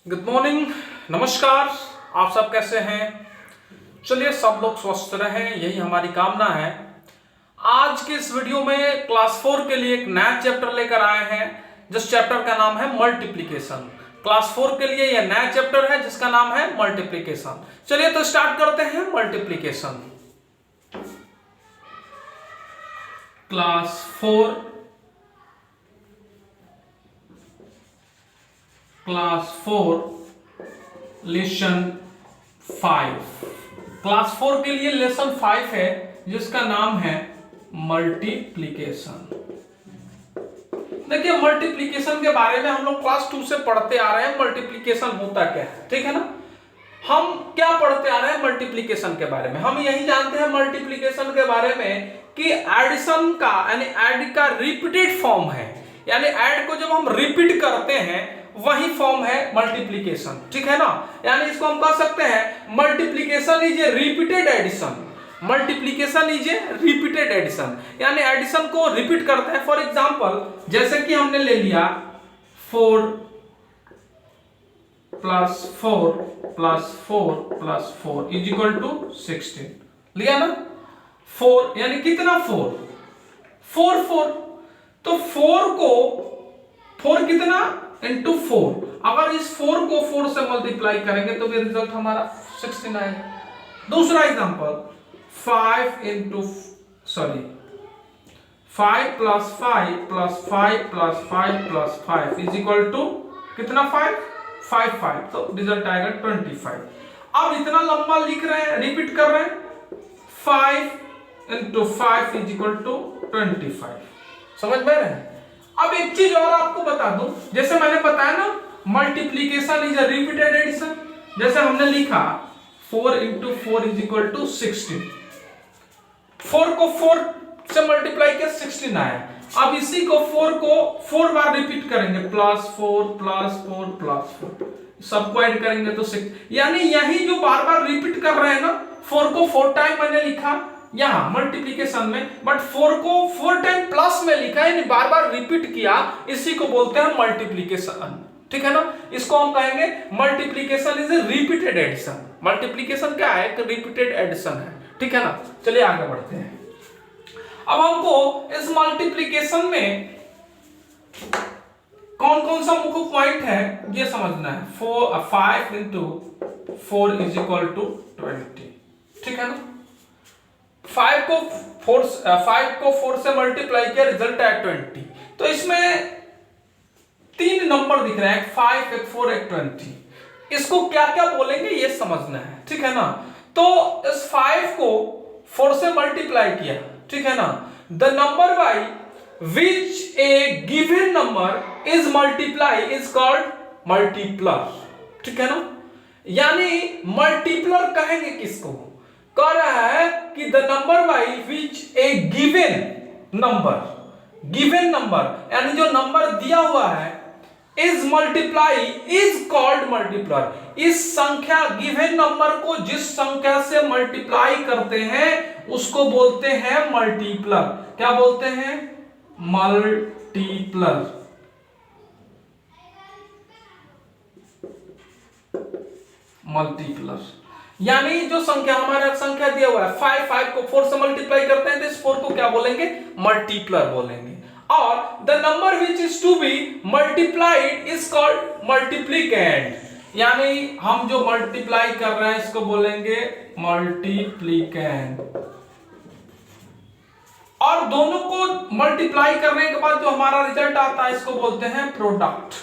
Good morning, नमस्कार। आप सब कैसे हैं? चलिए सब लोग स्वस्थ रहें, यही हमारी कामना है। आज के इस वीडियो में क्लास 4 के लिए एक नया चैप्टर लेकर आए हैं जिस चैप्टर का नाम है मल्टीप्लिकेशन। क्लास 4 के लिए यह नया चैप्टर है जिसका नाम है मल्टीप्लिकेशन। चलिए तो स्टार्ट करते हैं मल्टीप्लिकेशन। Class 4 lesson 5। क्लास 4 के लिए लेसन 5 है जिसका नाम है मल्टीप्लिकेशन। देखिए मल्टीप्लिकेशन के बारे में हम लोग क्लास 2 से पढ़ते आ रहे हैं। मल्टीप्लिकेशन होता क्या है, ठीक है ना। हम क्या पढ़ते आ रहे हैं मल्टीप्लिकेशन के बारे में? हम यही जानते हैं मल्टीप्लिकेशन के बारे में कि एडिशन का यानी ऐड का रिपीटेड फॉर्म है, यानी ऐड को जब हम रिपीट करते हैं वही फॉर्म है मल्टीप्लिकेशन, ठीक है ना। यानी इसको हम कह सकते हैं multiplication is a repeated addition. Multiplication is a repeated addition, यानी एडिशन को रिपीट करते हैं। फॉर एग्जांपल जैसे कि हमने ले लिया 4 plus 4 plus 4 plus 4 is equal to 16 लिया ना। 4 यानी कितना 4 तो 4 को 4 कितना इंटू 4। अगर इस 4 को 4 से मल्टीप्लाई करेंगे तो भी रिजल्ट हमारा 16 आएगा। दूसरा example 5 plus 5 plus 5 plus 5 plus 5 is equal to कितना 5 तो रिजल्ट आएगा 25। अब इतना लंबा लिख रहे हैं, रिपीट कर रहे हैं। 5 इंटू 5 इज इक्वल टू 25। समझ में रहे हैं? अब एक चीज और आपको बता दूं, जैसे मैंने बताया ना multiplication is a repeated addition. जैसे हमने लिखा 4 इंटू 4 इज इक्वल टू 16। 4 को 4 से मल्टीप्लाई किया 16 आया। अब इसी को 4 को 4 बार रिपीट करेंगे, प्लस 4 प्लस 4 प्लस 4, सबको ऐड करेंगे तो 6। यानी यही जो बार बार रिपीट कर रहे हैं ना, 4 को 4 टाइम मैंने लिखा यहां मल्टीप्लिकेशन में, बट 4 को 4 टाइम प्लस में लिखा, यानी बार बार रिपीट किया, इसी को बोलते हैं मल्टीप्लिकेशन, ठीक है ना। इसको हम कहेंगे multiplication is a repeated addition. Multiplication क्या है? एक रिपीटेड एडिशन है, ठीक है ना। चलिए आगे बढ़ते हैं। अब हमको इस मल्टीप्लिकेशन में कौन कौन सा मुख्य पॉइंट है ये समझना है। 5 इंटू 4 इज इक्वल टू 20, ठीक है ना। 5 को 4 से मल्टीप्लाई किया, रिजल्ट है 20। तो इसमें 3 नंबर दिख रहे हैं, 5 एक 4 एक 20। इसको क्या क्या बोलेंगे ये समझना है, ठीक है ना। तो इस 5 को 4 से मल्टीप्लाई किया, ठीक है ना। The number by which a given number is multiply is called multiplier, ठीक है ना। यानी मल्टीप्लर कहेंगे किसको? कह रहा है कि the number by which a given number यानी जो नंबर दिया हुआ है इज मल्टीप्लाई इज कॉल्ड मल्टीप्लर। इस संख्या गिवन नंबर को जिस संख्या से मल्टीप्लाई करते हैं उसको बोलते हैं मल्टीप्लर। क्या बोलते हैं? मल्टीप्लर। यानी जो संख्या हमारा संख्या दिया हुआ है 5 को 4 से मल्टीप्लाई करते हैं तो इस 4 को क्या बोलेंगे? मल्टीप्लर बोलेंगे। और the number which is to be multiplied is called multiplicand. यानी हम जो मल्टीप्लाई कर रहे हैं इसको बोलेंगे मल्टीप्लिकेंड। और दोनों को मल्टीप्लाई करने के बाद जो हमारा रिजल्ट आता है इसको बोलते हैं प्रोडक्ट।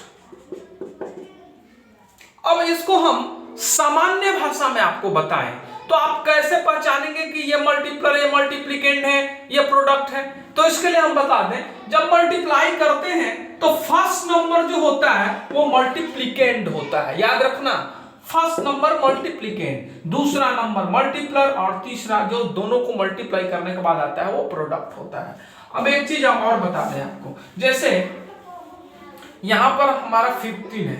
अब इसको हम सामान्य भाषा में आपको बताएं तो आप कैसे पहचानेंगे कि ये मल्टीप्लर, ये मल्टीप्लिकेंड है, ये प्रोडक्ट है? तो इसके लिए हम बता दें, जब मल्टीप्लाई करते हैं तो फर्स्ट नंबर जो होता है वो मल्टीप्लिकेंड होता है। याद रखना, फर्स्ट नंबर मल्टीप्लिकेंड, दूसरा नंबर मल्टीप्लर और तीसरा जो दोनों को मल्टीप्लाई करने के बाद आता है वो प्रोडक्ट होता है। अब एक चीज हम और बता दें आपको, जैसे यहां पर हमारा 15 है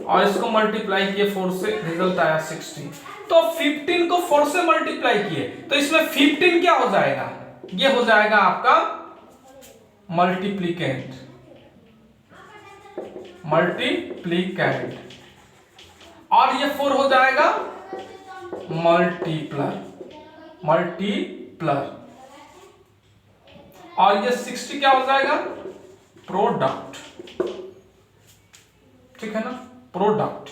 और इसको मल्टीप्लाई किए 4 से, रिजल्ट आया 16। तो 15 को 4 से मल्टीप्लाई किए तो इसमें 15 क्या हो जाएगा? ये हो जाएगा आपका मल्टीप्लिकेंड। और ये 4 हो जाएगा मल्टीप्लर, और ये 60 क्या हो जाएगा, प्रोडक्ट, ठीक है ना, प्रोडक्ट।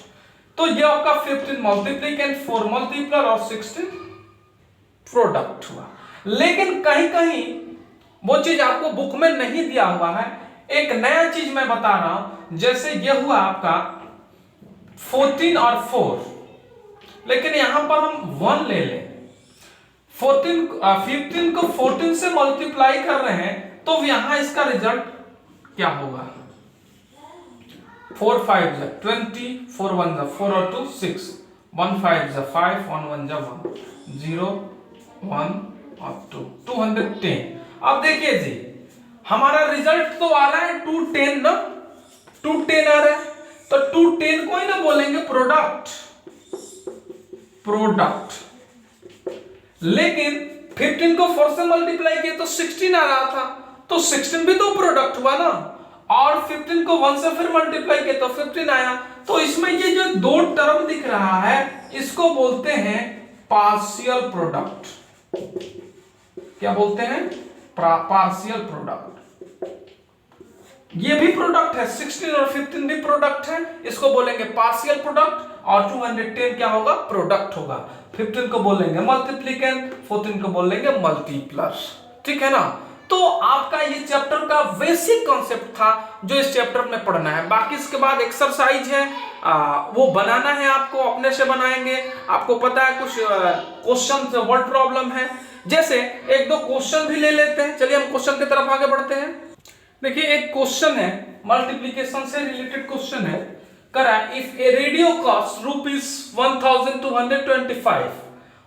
तो ये आपका 15 मल्टीप्लिकेंट, 4 मल्टीप्लर और 16 प्रोडक्ट हुआ। लेकिन कहीं कहीं वो चीज आपको बुक में नहीं दिया हुआ है, एक नया चीज मैं बता रहा हूं। जैसे ये हुआ आपका 14 और 4, लेकिन यहां पर हम 1 ले लें, 15 को 14 से मल्टीप्लाई कर रहे हैं, तो यहां इसका रिजल्ट क्या होगा, 4 5 जा 20, 4 1 जा 4 और 2 6, 1 5 जा 5, 1 1 जा 1, 0 1 और 2, 210। अब देखिए जी, हमारा रिजल्ट तो आ रहा है 210 ना, 210 आ रहा है, तो 210 को ही ना बोलेंगे प्रोडक्ट, लेकिन 15 को 4 से मल्टीप्लाई किए तो 16 आ रहा था, तो 16 भी तो प्रोडक्ट हुआ ना, और 15 को 1 से फिर मल्टीप्लाई किए तो 15 आया। तो इसमें ये जो दो टर्म दिख रहा है, इसको बोलते हैं पार्शियल प्रोडक्ट। क्या बोलते हैं, पार्शियल प्रोडक्ट। ये भी प्रोडक्ट है, 16 और 15 भी प्रोडक्ट है, इसको बोलेंगे पार्शियल प्रोडक्ट, और 210 क्या होगा, प्रोडक्ट होगा। 15 को बोलेंगे मल्टीप्लिकेंट, 14 को बोलेंगे मल्टीप्लस, ठीक है ना। तो आपका ये चैप्टर का बेसिक कॉन्सेप्ट था जो इस चैप्टर में पढ़ना है। बाकी इसके बाद एक्सरसाइज है, वो बनाना है, आपको अपने से बनाएंगे। आपको पता है कुछ क्वेश्चन वर्ड प्रॉब्लम है, जैसे एक दो क्वेश्चन भी ले लेते हैं। चलिए हम क्वेश्चन की तरफ आगे बढ़ते हैं। देखिए एक क्वेश्चन है, मल्टीप्लिकेशन से रिलेटेड क्वेश्चन है, करा if A radio cost ₹1225,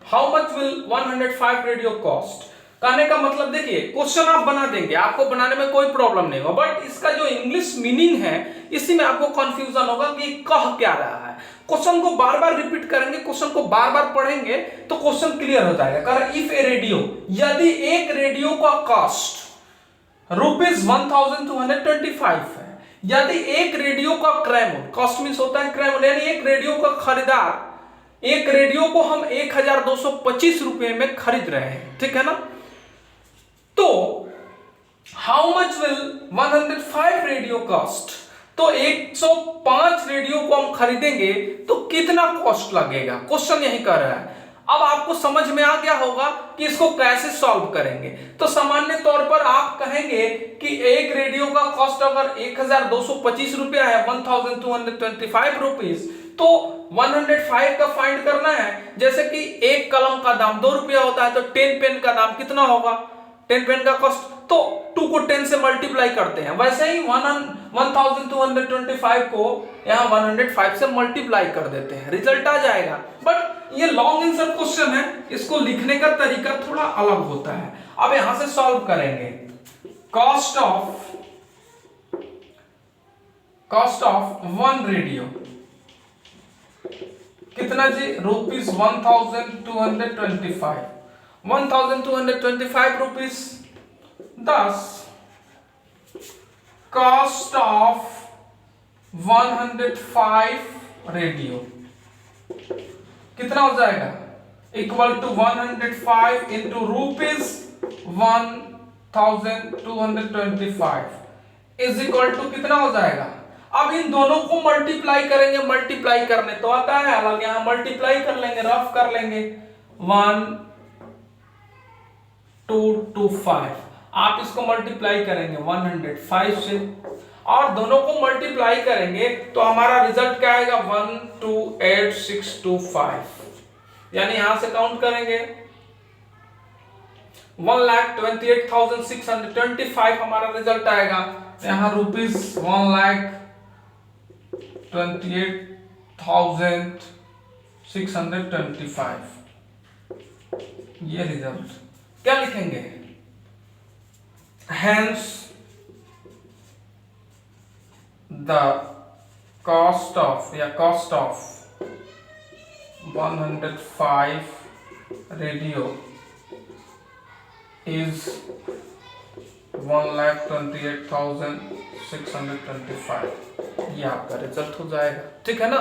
how much will 105 radio cost. कहने का मतलब देखिए, क्वेश्चन आप बना देंगे, आपको बनाने में कोई प्रॉब्लम नहीं होगा, बट इसका जो इंग्लिश मीनिंग है इसी में आपको कंफ्यूजन होगा कि कह क्या रहा है। क्वेश्चन को बार बार रिपीट करेंगे, क्वेश्चन को बार बार पढ़ेंगे तो क्वेश्चन क्लियर हो जाएगा। कह रहा इफ ए रेडियो, यदि एक रेडियो का कॉस्ट ₹1225 है, यदि एक रेडियो का क्रय, कॉस्ट मींस होता है क्रय, यानी एक रेडियो का खरीदार, एक रेडियो को हम 1225 रुपए में खरीद रहे हैं, ठीक है ना। तो how much will 105 radio cost, तो 105 रेडियो को हम खरीदेंगे तो कितना कॉस्ट लगेगा, क्वेश्चन यही कर रहा है। अब आपको समझ में आ गया होगा कि इसको कैसे सॉल्व करेंगे। तो सामान्य तौर पर आप कहेंगे कि एक रेडियो का कॉस्ट अगर 1225 रुपया है, 1225 रुपीज, तो 105 का फाइंड करना है। जैसे कि एक कलम का दाम 2 रुपया होता है, तो 10 पेन का दाम कितना होगा, 10 पेन का कॉस्ट, तो 2 को 10 से मल्टीप्लाई करते हैं। वैसे ही 1225 को यहाँ 105 से मल्टीप्लाई कर देते हैं, रिजल्ट आ जाएगा। बट ये लॉन्ग आंसर क्वेश्चन है, इसको लिखने का तरीका थोड़ा अलग होता है। अब यहां से सॉल्व करेंगे। कॉस्ट ऑफ 1 रेडियो कितना जी, ₹1225, 1225 rupees. thus cost of 105 radio कितना हो जाएगा, equal to 105 into ₹1225 is equal to कितना हो जाएगा। अब इन दोनों को मल्टीप्लाई करेंगे, मल्टीप्लाई करने तो आता है अलग, यहां मल्टीप्लाई कर लेंगे, रफ कर लेंगे, 1225। आप इसको मल्टीप्लाई करेंगे 105 से, और दोनों को मल्टीप्लाई करेंगे तो हमारा रिजल्ट क्या आएगा, 128625। यानी यहां से काउंट करेंगे 1,28,625 हमारा रिजल्ट आएगा। यहां ₹1,28,625 ये रिजल्ट। क्या लिखेंगे, hence the cost of 105 radio is 1,28,625। ये आपका रिजल्ट हो जाएगा, ठीक है ना।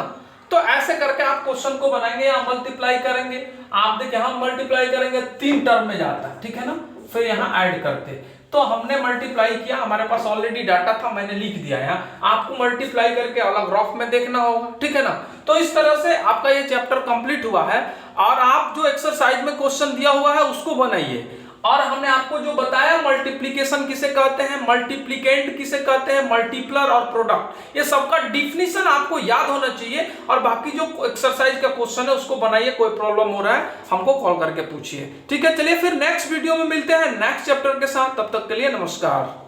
तो ऐसे करके आप क्वेश्चन को बनाएंगे या मल्टीप्लाई करेंगे। आप देखिए हम मल्टीप्लाई करेंगे 3 टर्म में जाता है, ठीक है ना, फिर यहाँ ऐड करते, तो हमने मल्टीप्लाई किया, हमारे पास ऑलरेडी डाटा था, मैंने लिख दिया यहाँ, आपको मल्टीप्लाई करके अलग ग्राफ में देखना होगा, ठीक है ना। तो इस तरह से आपका ये चैप्टर कंप्लीट हुआ है और आप जो एक्सरसाइज में क्वेश्चन दिया हुआ है उसको बनाइए। और हमने आपको जो बताया मल्टीप्लिकेशन किसे कहते हैं, मल्टीप्लिकेंट किसे कहते हैं, मल्टीप्लर और प्रोडक्ट, ये सबका डिफिनीशन आपको याद होना चाहिए। और बाकी जो एक्सरसाइज का क्वेश्चन है उसको बनाइए, कोई प्रॉब्लम हो रहा है हमको कॉल करके पूछिए, ठीक है। चलिए फिर नेक्स्ट वीडियो में मिलते हैं नेक्स्ट चैप्टर के साथ, तब तक के लिए नमस्कार।